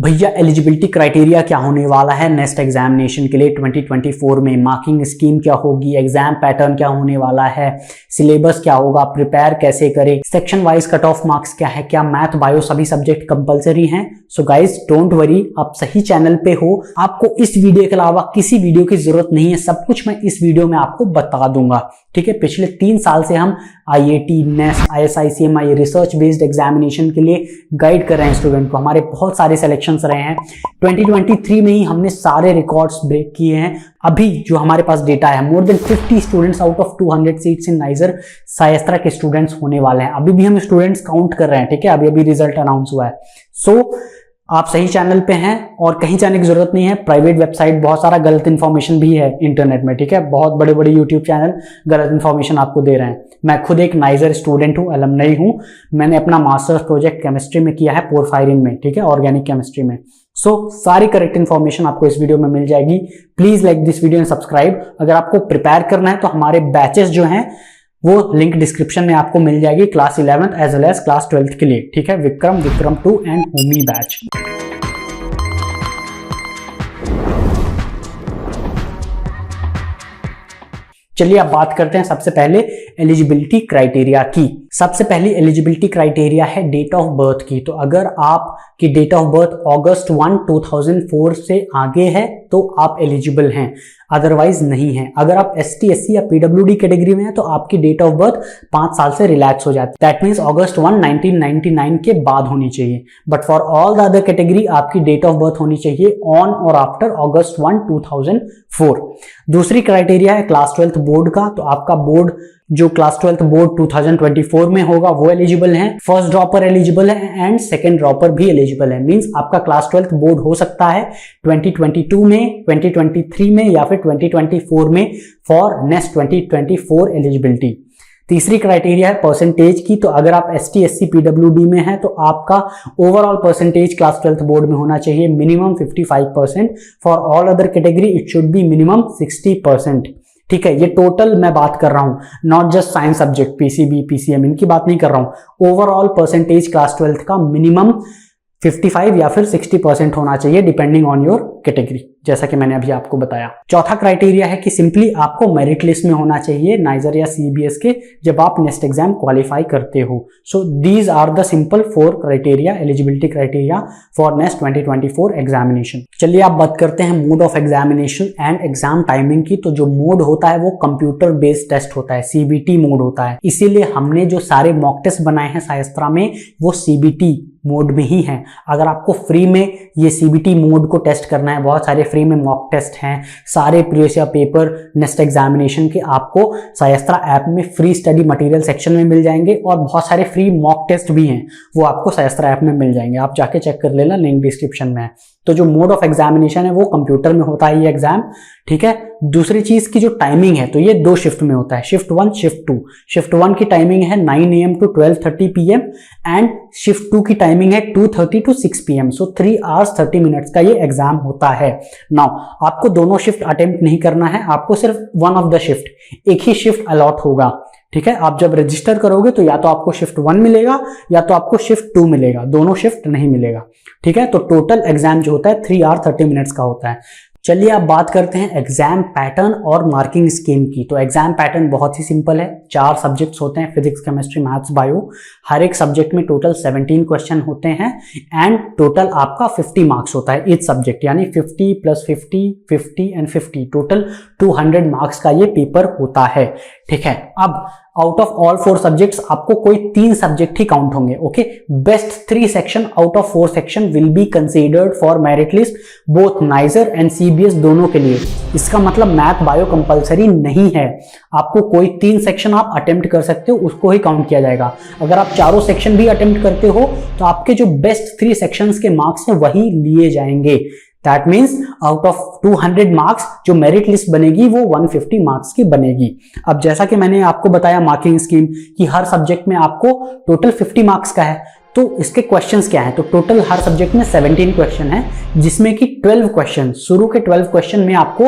भैया eligibility criteria क्या होने वाला है नेक्स्ट एग्जामिनेशन के लिए 2024 में, मार्किंग स्कीम क्या होगी, एग्जाम पैटर्न क्या होने वाला है, सिलेबस क्या होगा, प्रिपेयर कैसे करें, section wise cut off marks क्या है, क्या मैथ बायो सभी सब्जेक्ट कंपलसरी हैं। सो गाइज डोंट वरी, आप सही चैनल पे हो। आपको इस वीडियो के अलावा किसी वीडियो की जरूरत नहीं है, सब कुछ मैं इस वीडियो में आपको बता दूंगा। ठीक है, पिछले 3 साल से हम IIT, nest, ISICMI research based examination के लिए गाइड कर रहे हैं स्टूडेंट को। हमारे बहुत सारे सिलेक्शंस रहे हैं। 2023 में ही हमने सारे रिकॉर्ड्स ब्रेक किए हैं। अभी जो हमारे पास डेटा है, more than 50 students out of 200 seats in नाइजर सायस्त्रा के स्टूडेंट्स होने वाले हैं। अभी भी हम स्टूडेंट्स काउंट कर रहे हैं। ठीक है, अभी रिजल्ट अनाउंस हुआ है। सो आप सही चैनल पे हैं और कहीं जाने की जरूरत नहीं है। प्राइवेट वेबसाइट, बहुत सारा गलत इन्फॉर्मेशन भी है इंटरनेट में। ठीक है, बहुत बड़े बड़े यूट्यूब चैनल गलत इन्फॉर्मेशन आपको दे रहे हैं। मैं खुद एक नाइजर स्टूडेंट हूँ, अलमनाई हूँ। मैंने अपना मास्टर्स प्रोजेक्ट केमिस्ट्री में किया है, पोरफायरिन में। ठीक है, ऑर्गेनिक केमिस्ट्री में। सो सारी करेक्ट इन्फॉर्मेशन आपको इस वीडियो में मिल जाएगी। Please like this video and subscribe. अगर आपको प्रिपेयर करना है तो हमारे बैचेस जो हैं वो लिंक डिस्क्रिप्शन में आपको मिल जाएगी, class 11th as well as class 12th के लिए। ठीक है, विक्रम 2 एंड होमी बैच। चलिए अब बात करते हैं सबसे पहले एलिजिबिलिटी क्राइटेरिया की। सबसे पहली एलिजिबिलिटी क्राइटेरिया है डेट ऑफ बर्थ की। तो अगर आपकी डेट ऑफ बर्थ अगस्त 1, 2004 से आगे है तो आप एलिजिबल हैं, अदरवाइज नहीं है। अगर आप ST, SC या PWD कैटेगरी में है तो आपकी डेट ऑफ बर्थ 5 साल से रिलैक्स हो जाती है। दैट मीन्स अगस्त 1, 1999 के बाद होनी चाहिए। But for all the other category आपकी डेट ऑफ बर्थ होनी चाहिए ऑन और आफ्टर अगस्त 1, 2004। दूसरी क्राइटेरिया है क्लास 12th बोर्ड का। तो आपका बोर्ड जो क्लास 12th बोर्ड 2024 में होगा वो एलिजिबल है। फर्स्ट ड्रॉपर एलिजिबल है एंड सेकंड ड्रॉपर भी एलिजिबल है। मींस आपका क्लास 12th बोर्ड हो सकता है 2022 में, 2023 में या फिर 2024 में फॉर नेक्स्ट 2024 एलिजिबिलिटी। तीसरी क्राइटेरिया है परसेंटेज की। तो अगर आप ST, SC, PWD में है तो आपका overall percentage class 12th board में होना चाहिए minimum 55%। For all other category it should be minimum 60%। ठीक है, ये टोटल मैं बात कर रहा हूं, not just science subject, PCB, PCM इनकी बात नहीं कर रहा हूं। ओवरऑल परसेंटेज क्लास 12th का मिनिमम 55 या फिर 60% होना चाहिए डिपेंडिंग ऑन योर कैटेगरी, जैसा कि मैंने अभी आपको बताया। चौथा क्राइटेरिया है कि सिंपली आपको मेरिट लिस्ट में होना चाहिए नाइजर या CBS के जब आप नेक्स्ट एग्जाम क्वालिफाई करते हो। So these are the simple 4 criteria, eligibility criteria for next 2024 examination. चलिए आप बात करते हैं mode of examination and exam timing की। तो जो मोड होता है वो कंप्यूटर बेस्ड टेस्ट होता है, CBT मोड होता है। इसीलिए हमने जो सारे मॉक टेस्ट बनाए हैं सायस्त्रा में वो CBT मोड में ही है। अगर आपको फ्री में ये CBT मोड को टेस्ट करना है, बहुत सारे फ्री में मॉक टेस्ट हैं, सारे previous year paper next examination के आपको सायस्त्रा ऐप में फ्री स्टडी मटेरियल सेक्शन में मिल जाएंगे और बहुत सारे फ्री मॉक टेस्ट भी हैं वो आपको सायस्त्रा ऐप में मिल जाएंगे। आप जाके चेक कर लेना, लिंक डिस्क्रिप्शन में है। तो जो मोड ऑफ एग्जामिनेशन है वो कंप्यूटर में होता है ये एग्जाम। ठीक है, दूसरी चीज की जो टाइमिंग है तो ये 2 शिफ्ट में होता है, शिफ्ट 1, शिफ्ट 2। शिफ्ट 1 की टाइमिंग है 9 AM to 12:30 PM and shift 2 की टाइमिंग है 2:30 to 6 PM। So 3 hours 30 minutes का ये एग्जाम होता है। नाउ आपको दोनों शिफ्ट अटेम्प्ट नहीं करना है, आपको सिर्फ वन ऑफ द शिफ्ट, एक ही शिफ्ट अलॉट होगा। ठीक है, आप जब रजिस्टर करोगे तो या तो आपको शिफ्ट 1 मिलेगा या तो आपको शिफ्ट 2 मिलेगा, दोनों शिफ्ट नहीं मिलेगा। ठीक है, तो टोटल एग्जाम जो होता है 3 hours 30 minutes का होता है। चलिए आप बात करते हैं एग्जाम पैटर्न और मार्किंग स्कीम की। तो एग्जाम पैटर्न बहुत ही सिंपल है। 4 सब्जेक्ट्स होते हैं, फिजिक्स, केमिस्ट्री, मैथ्स, बायो। हर एक सब्जेक्ट में टोटल 17 क्वेश्चन होते हैं एंड टोटल आपका 50 मार्क्स होता है ईच सब्जेक्ट, यानी 50 + 50, 50 एंड 50, टोटल 200 मार्क्स का ये पेपर होता है। ठीक है, अब आउट ऑफ ऑल 4 सब्जेक्ट्स आपको कोई 3 सब्जेक्ट ही काउंट होंगे। Okay, best 3 section out of 4 section will be considered for merit list both niger and CBS दोनों के लिए। इसका मतलब मैथ बायो कंपलसरी नहीं है, आपको कोई 3 सेक्शन आप अटेम्प्ट कर सकते हो, उसको ही काउंट किया जाएगा। अगर आप चारों सेक्शन भी अटेम्प्ट करते हो तो आपके जो बेस्ट 3 सेक्शंस के मार्क्स है वही लिए जाएंगे। That means out of 200 marks जो मेरिट लिस्ट बनेगी वो 150 मार्क्स की बनेगी। अब जैसा कि मैंने आपको बताया मार्किंग स्कीम कि हर सब्जेक्ट में आपको टोटल 50 मार्क्स का है, तो इसके क्वेश्चंस क्या हैं? तो टोटल हर सब्जेक्ट में 17 क्वेश्चन है, जिसमें कि 12 क्वेश्चन, शुरू के 12 क्वेश्चन में आपको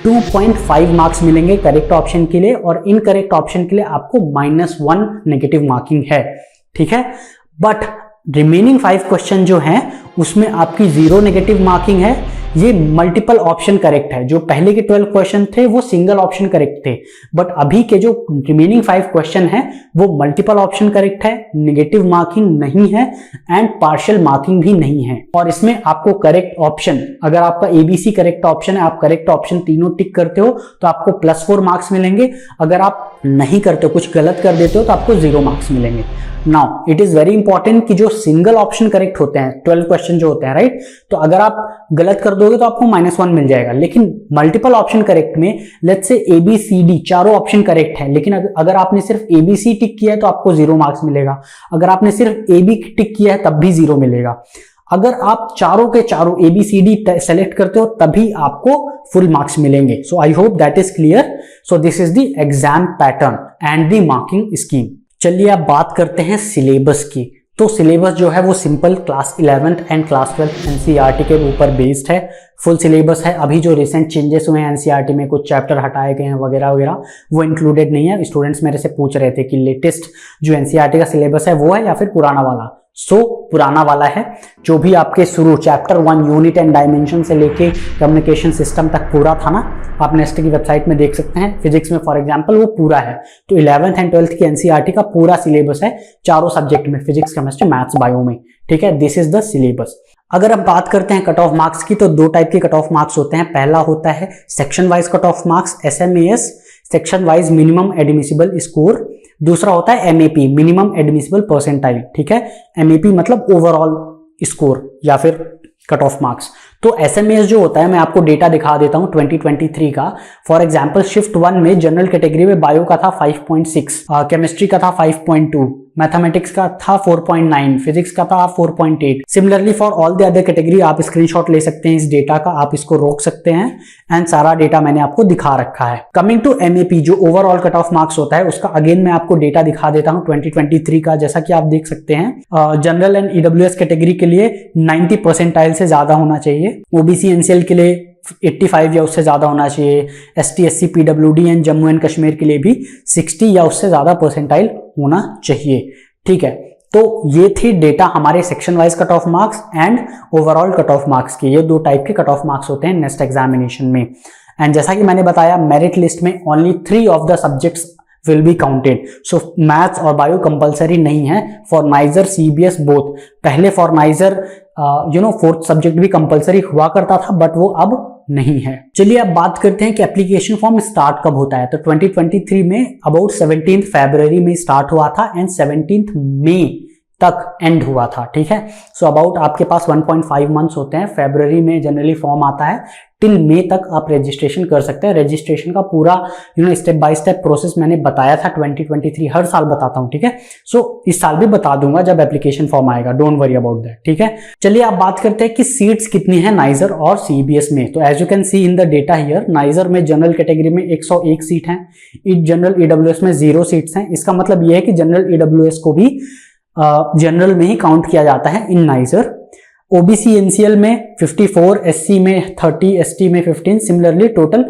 2.5 मार्क्स मिलेंगे करेक्ट ऑप्शन के लिए, और इनकरेक्ट ऑप्शन के लिए आपको -1 नेगेटिव मार्किंग है। ठीक है, बट रिमेनिंग 5 क्वेश्चन जो हैं उसमें आपकी 0 नेगेटिव मार्किंग है। ये मल्टीपल ऑप्शन करेक्ट है। जो पहले के 12 क्वेश्चन थे वो सिंगल ऑप्शन करेक्ट थे, बट अभी के जो रिमेनिंग 5 क्वेश्चन हैं वो मल्टीपल ऑप्शन करेक्ट है, नेगेटिव मार्किंग नहीं है एंड पार्शियल मार्किंग भी नहीं है। और इसमें आपको करेक्ट ऑप्शन, अगर आपका ABC करेक्ट ऑप्शन है, आप करेक्ट ऑप्शन तीनों टिक करते हो तो आपको +4 मार्क्स मिलेंगे। अगर आप नहीं करते हो, कुछ गलत कर देते हो, तो आपको 0 मार्क्स मिलेंगे। Now it is very important कि जो सिंगल ऑप्शन करेक्ट होते हैं, 12 क्वेश्चन जो होते हैं, राइट, तो अगर आप गलत कर दोगे तो आपको -1 मिल जाएगा। लेकिन मल्टीपल ऑप्शन करेक्ट में लेट्स से ABCD चारों ऑप्शन करेक्ट है, लेकिन अगर आपने सिर्फ ABC टिक किया है तो आपको 0 मार्क्स मिलेगा। अगर आपने सिर्फ AB टिक किया है तब भी 0 मिलेगा। अगर आप चारों के चारों ABCD सेलेक्ट करते हो तभी आपको फुल मार्क्स मिलेंगे। So I hope that is clear. So this is the exam pattern and the marking scheme. चलिए अब बात करते हैं सिलेबस की। तो सिलेबस जो है वो simple class 11th and class 12th NCERT के ऊपर बेस्ड है, फुल सिलेबस है। अभी जो रिसेंट चेंजेस हुए हैं NCERT में, कुछ चैप्टर हटाए गए हैं वगैरह वगैरह, वो इंक्लूडेड नहीं है। स्टूडेंट्स मेरे से पूछ रहे थे कि लेटेस्ट जो NCERT का सिलेबस है वो है या फिर पुराना वाला। सो पुराना वाला है। जो भी आपके शुरू चैप्टर 1 यूनिट एंड डायमेंशन से लेके कम्युनिकेशन सिस्टम तक पूरा था ना, आप नेस्ट की वेबसाइट में देख सकते हैं। फिजिक्स में फॉर एग्जांपल वो पूरा है। तो 11th एंड 12th की NCERT का पूरा सिलेबस है चारों सब्जेक्ट में, फिजिक्स, केमिस्ट्री, मैथ्स, बायो में। ठीक है, दिस इज द सिलेबस। अगर हम बात करते हैं कट ऑफ मार्क्स की, तो 2 टाइप के कट ऑफ मार्क्स होते हैं। पहला होता है section wise cut off marks, SMAS, section wise minimum admissible score. दूसरा होता है MAP, मिनिमम एडमिसिबल परसेंटाइल। ठीक है, MAP मतलब ओवरऑल स्कोर या फिर कट ऑफ मार्क्स। तो SMAS जो होता है, मैं आपको डेटा दिखा देता हूं 2023 का। फॉर एग्जांपल शिफ्ट 1 में जनरल कैटेगरी में बायो का था 5.6, केमिस्ट्री का था 5.2, मैथमेटिक्स का था 4.9, फिजिक्स का था 4.8। Similarly for all the other category आप स्क्रीनशॉट ले सकते हैं इस डेटा का, आप इसको रोक सकते हैं एंड सारा डेटा मैंने आपको दिखा रखा है। कमिंग टू MAP जो ओवरऑल कट ऑफ मार्क्स होता है, उसका अगेन मैं आपको डेटा दिखा देता हूं 2023 का। जैसा कि आप देख सकते हैं जनरल एंड EWS कैटेगरी के लिए 90 परसेंटाइल से ज्यादा होना चाहिए, OBC NCL के लिए 85 या उससे ज्यादा होना चाहिए, ST SC PWD and Jammu and Kashmir के लिए भी 60 या उससे ज्यादा परसेंटाइल होना चाहिए। ठीक है, तो ये थी डेटा हमारे section wise cut off marks and overall cut off marks के। ये 2 टाइप के कट ऑफ मार्क्स होते हैं नेक्स्ट एग्जामिनेशन में। एंड जैसा कि मैंने बताया, मेरिट लिस्ट में only 3 of the subjects will be counted. So maths और बायो कंपलसरी नहीं है फॉर नाइजर CBS बोथ। पहले फॉर नाइजर 4th सब्जेक्ट भी कंपलसरी हुआ करता था, बट वो अब नहीं है। चलिए अब बात करते हैं कि एप्लीकेशन फॉर्म स्टार्ट कब होता है। तो 2023 में अबाउट 17 फरवरी में स्टार्ट हुआ था एंड 17 मई तक एंड हुआ था। ठीक है, सो अबाउट आपके पास 1.5 मंथ्स होते हैं। फरवरी में जनरली फॉर्म आता है, टिल मई तक आप रजिस्ट्रेशन कर सकते हैं। रजिस्ट्रेशन का पूरा स्टेप बाय स्टेप प्रोसेस मैंने बताया था 2023, हर साल बताता हूं। ठीक है, सो इस साल भी बता दूंगा जब एप्लीकेशन फॉर्म आएगा, डोंट वरी अबाउट दैट। ठीक है, चलिए आप बात करते हैं कि सीट्स कितनी है नाइजर और CBS में। तो as you can see in the data here, NISER में जनरल कैटेगरी में 101 सीट है, जनरल EWS में 0 सीट्स हैं। इसका मतलब यह है कि जनरल EWS को भी जनरल में ही काउंट किया जाता है इन नाइजर। OBC NCL में 54, SC में 30, ST में 15, सिमिलरली टोटल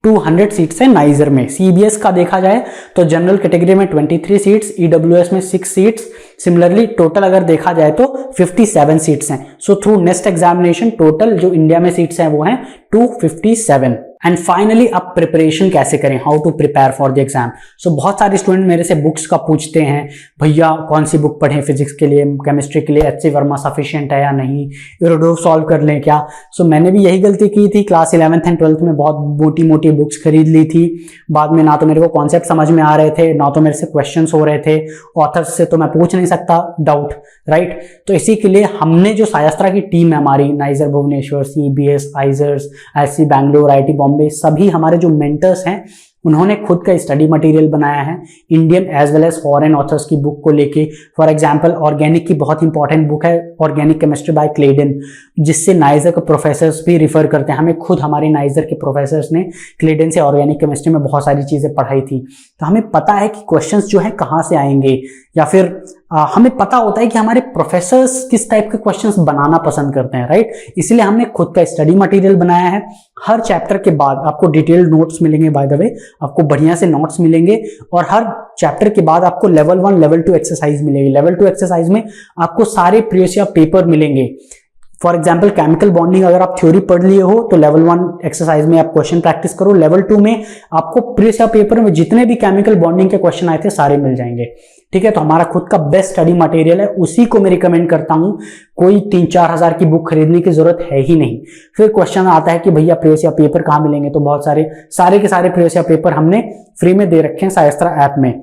200 सीट्स है नाइजर में। CBS का देखा जाए तो जनरल कैटेगरी में 23 सीट्स, EWS में 6 सीट्स, सिमिलरली टोटल अगर देखा जाए तो 57 सीट्स हैं। So through next examination total जो इंडिया में सीट्स हैं वो हैं 257। एंड फाइनली अब प्रिपरेशन कैसे करें, how to prepare for the exam. So बहुत सारे स्टूडेंट मेरे से बुक्स का पूछते हैं, भैया कौन सी बुक पढ़ें फिजिक्स के लिए, केमिस्ट्री के लिए HC वर्मा सफिशिएंट है या नहीं, इरोडोव सॉल्व कर लें क्या। सो मैंने भी यही गलती की थी, क्लास 11th एंड 12th में बहुत मोटी मोटी बुक्स खरीद ली थी। बाद में ना तो मेरे को कॉन्सेप्ट समझ में आ रहे थे, ना तो मेरे से क्वेश्चंस हो रहे थे, ऑथर्स से तो मैं पूछ नहीं सकता डाउट, राइट। तो इसी के लिए हमने जो सायस्त्रा की टीम है हमारी, NISER Bhubaneswar, CBS, IISERs, IISc Bangalore, IIT Bombay, सभी हमारे जो मेंटर्स हैं उन्होंने खुद का स्टडी मटेरियल बनाया है Indian as well as foreign authors की बुक को लेके। फॉर एग्जांपल ऑर्गेनिक की बहुत इंपॉर्टेंट बुक है ऑर्गेनिक केमिस्ट्री बाय क्लेडन, जिससे नाइजर के प्रोफेसर्स भी रिफर करते हैं। हमें खुद हमारे नाइजर के प्रोफेसर्स ने क्लेडन से ऑर्गेनिक केमिस्ट्री में बहुत सारी चीजें पढ़ाई थी, तो हमें पता है कि क्वेश्चंस जो है कहाँ से आएंगे, या फिर हमें पता होता है कि हमारे प्रोफेसर्स किस टाइप के क्वेश्चंस बनाना पसंद करते हैं, राइट। इसलिए हमने खुद का स्टडी मटेरियल बनाया है। हर चैप्टर के बाद आपको डिटेल्ड नोट्स मिलेंगे, बाय द वे आपको बढ़िया से नोट्स मिलेंगे, और हर चैप्टर के बाद आपको लेवल 1 लेवल 2 एक्सरसाइज मिलेगी। लेवल 2 एक्सरसाइज में आपको सारे प्रीवियस ईयर पेपर मिलेंगे। फॉर एग्जाम्पल केमिकल बॉन्डिंग अगर आप थ्योरी पढ़ लिए हो तो लेवल 1 एक्सरसाइज में आप क्वेश्चन प्रैक्टिस करो। लेवल 2 में आपको प्रीवियस ईयर पेपर में जितने भी केमिकल बॉन्डिंग के क्वेश्चन आए थे सारे मिल जाएंगे, ठीक है। तो हमारा खुद का बेस्ट स्टडी मटेरियल है, उसी को मैं रिकमेंड करता हूं। कोई 3-4 हजार की बुक खरीदने की जरूरत है ही नहीं। फिर क्वेश्चन आता है कि भैया प्रीवियस ईयर पेपर कहां मिलेंगे, तो बहुत सारे के सारे प्रीवियस ईयर पेपर हमने फ्री में दे रखे हैं सायस्त्रा ऐप में।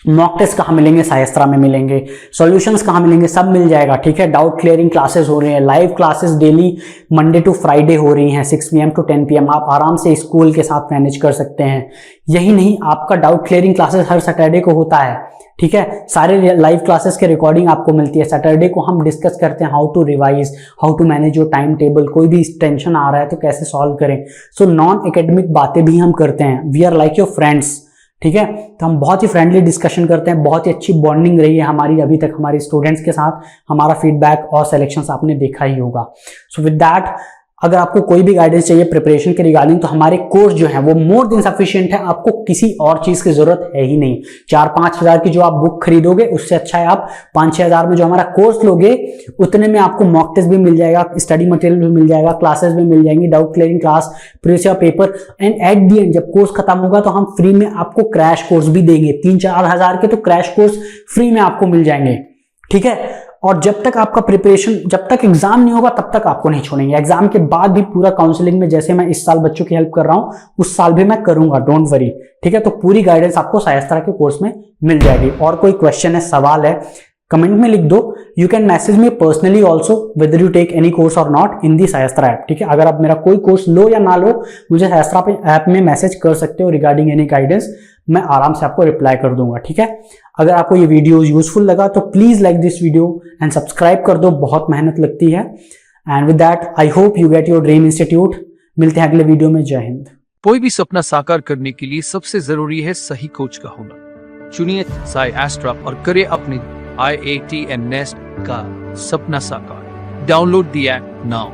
मॉक टेस्ट कहां मिलेंगे, सायस्त्रा में मिलेंगे। सॉल्यूशंस कहां मिलेंगे, सब मिल जाएगा, ठीक है। डाउट क्लियरिंग क्लासेस हो रहे हैं, live classes daily Monday to Friday हो रही हैं 6 PM to 10 PM। आप आराम से स्कूल के साथ मैनेज कर सकते हैं। यही नहीं, आपका डाउट क्लियरिंग क्लासेस हर सैटरडे को होता है, ठीक है। सारे लाइव क्लासेस के रिकॉर्डिंग आपको मिलती है। सैटरडे को हम डिस्कस करते हैं how to revise, how to manage your time table, कोई भी टेंशन आ रहा है तो कैसे सॉल्व करें। सो नॉन एकेडमिक बातें भी हम करते हैं। We are like your friends, ठीक है। तो हम बहुत ही फ्रेंडली डिस्कशन करते हैं, बहुत ही अच्छी बॉन्डिंग रही है हमारी अभी तक हमारे स्टूडेंट्स के साथ। हमारा फीडबैक और सिलेक्शंस आपने देखा ही होगा। सो विद दैट, अगर आपको कोई भी गाइडेंस चाहिए प्रिपरेशन के रिगार्डिंग तो हमारे कोर्स जो है वो मोर देन सफिशिएंट है। आपको किसी और चीज की जरूरत है ही नहीं। 4-5 हजार की जो आप बुक खरीदोगे उससे अच्छा है आप 5-6 हजार में जो हमारा कोर्स लोगे, उतने में आपको मॉक टेस्ट भी मिल जाएगा, स्टडी मटेरियल भी मिल जाएगा, क्लासेस भी मिल जाएंगी, doubt clearing class, previous year paper, and at the and जब कोर्स खत्म होगा तो हम फ्री में आपको क्रैश कोर्स भी देंगे। 3-4 हजार के तो क्रैश कोर्स फ्री में आपको मिल जाएंगे, ठीक है। और जब तक आपका प्रिपरेशन, जब तक एग्जाम नहीं होगा तब तक आपको नहीं छोड़ेंगे। एग्जाम के बाद भी पूरा काउंसलिंग में जैसे मैं इस साल बच्चों की हेल्प कर रहा हूं उस साल भी मैं करूंगा, डोंट वरी, ठीक है। तो पूरी गाइडेंस आपको सायस्त्रा के कोर्स में मिल जाएगी। और कोई क्वेश्चन है, सवाल है, कमेंट में लिख दो। You can message me personally also whether you take any course और नॉट इन दी सायस्त्रा ऐप, ठीक है। अगर आप मेरा कोई कोर्स लो या ना लो, मुझे सायस्त्रा ऐप में मैसेज कर सकते हो रिगार्डिंग एनी गाइडेंस, मैं आराम से आपको रिप्लाई कर दूंगा, ठीक है। अगर आपको ये वीडियो यूजफुल लगा तो please like this video and subscribe कर दो, बहुत मेहनत लगती है। And with that I hope you get your dream institute. मिलते हैं अगले वीडियो में। जय हिंद। कोई भी सपना साकार करने के लिए सबसे जरूरी है सही कोच का होना। चुनिए सायस्त्रा और करें अपने IIT and NEST का सपना साकार। Download the app now.